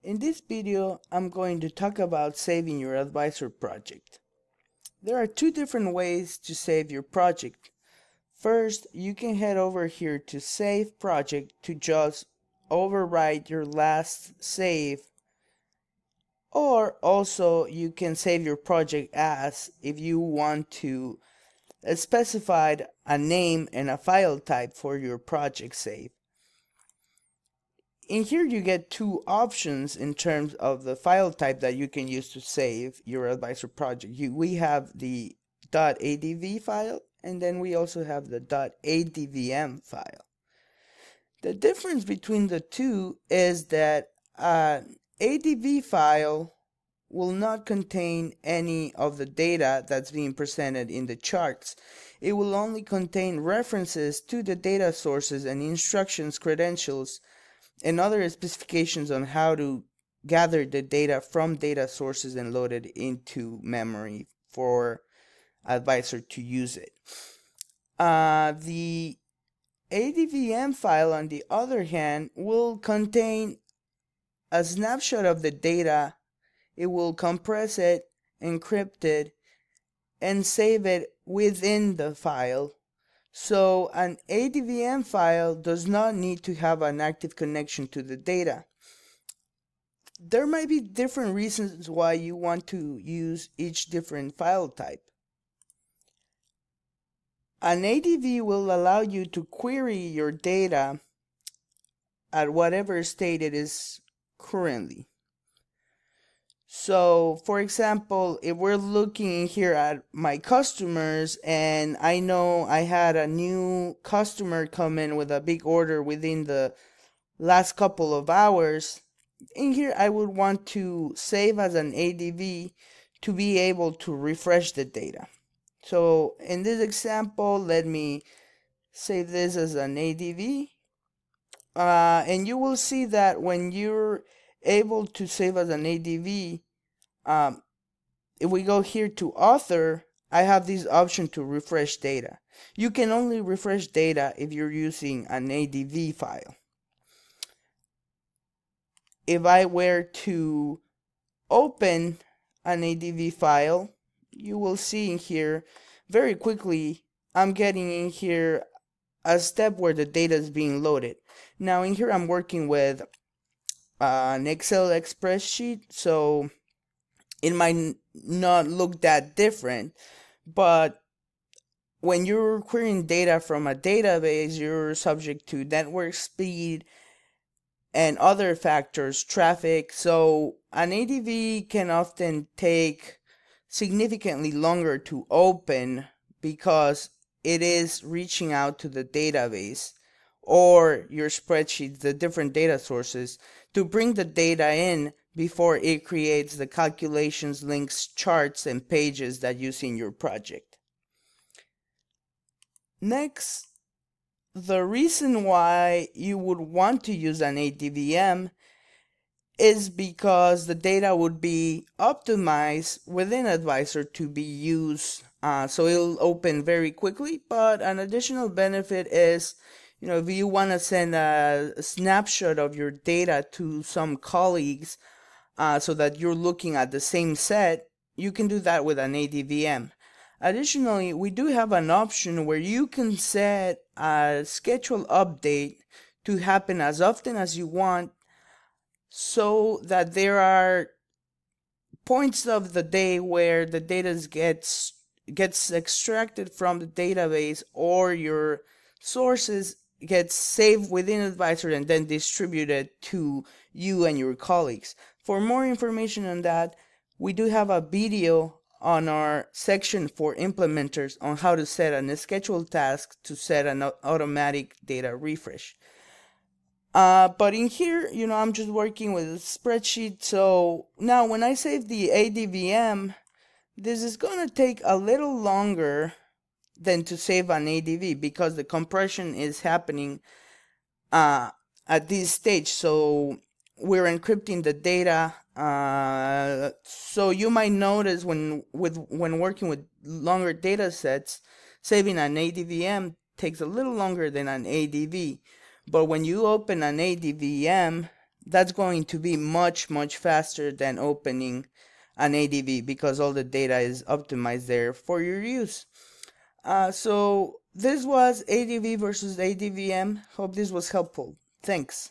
In this video, I'm going to talk about saving your advisor project. There are two different ways to save your project. First, you can head over here to Save Project to just overwrite your last save, or also you can save your project as if you want to specify a name and a file type for your project save. In here you get two options in terms of the file type that you can use to save your advisor project. We have the .adv file, and then we also have the .advm file. The difference between the two is that an ADV file will not contain any of the data that's being presented in the charts. It will only contain references to the data sources and instructions, credentials, and other specifications on how to gather the data from data sources and load it into memory for advisor to use it. The advm file, on the other hand, will contain a snapshot of the data. It will compress it, encrypt it, and save it within the file. So an advm file does not need to have an active connection to the data. There might be different reasons why you want to use each different file type. An ADV will allow you to query your data at whatever state it is currently. So, for example, if we're looking here at my customers and I know I had a new customer come in with a big order within the last couple of hours, in here I would want to save as an ADV to be able to refresh the data. So in this example, let me save this as an ADV, and you will see that when you're able to save as an ADV, if we go here to author, I have this option to refresh data. You can only refresh data if you're using an ADV file. If I were to open an ADV file, you will see in here very quickly I'm getting in here a step where the data is being loaded. Now in here I'm working with an Excel Express sheet, so it might not look that different, but when you're querying data from a database, you're subject to network speed and other factors, traffic, so an ADV can often take significantly longer to open because it is reaching out to the database or your spreadsheets, the different data sources, to bring the data in before it creates the calculations, links, charts, and pages that you see in your project. Next, the reason why you would want to use an ADVM is because the data would be optimized within Advisor to be used, so it'll open very quickly. But an additional benefit is, if you want to send a snapshot of your data to some colleagues so that you're looking at the same set, you can do that with an ADVM. Additionally, we do have an option where you can set a schedule update to happen as often as you want, so that there are points of the day where the data gets extracted from the database, or your sources get saved within Advisor and then distributed to you and your colleagues. For more information on that, we do have a video on our section for implementers on how to set a scheduled task to set an automatic data refresh. But in here, I'm just working with a spreadsheet. So now when I save the ADVM, this is going to take a little longer than to save an ADV because the compression is happening at this stage. So we're encrypting the data. So you might notice when working with longer data sets, saving an ADVM takes a little longer than an ADV. But when you open an ADVM, that's going to be much faster than opening an ADV because all the data is optimized there for your use. So this was ADV versus ADVM. Hope this was helpful. Thanks.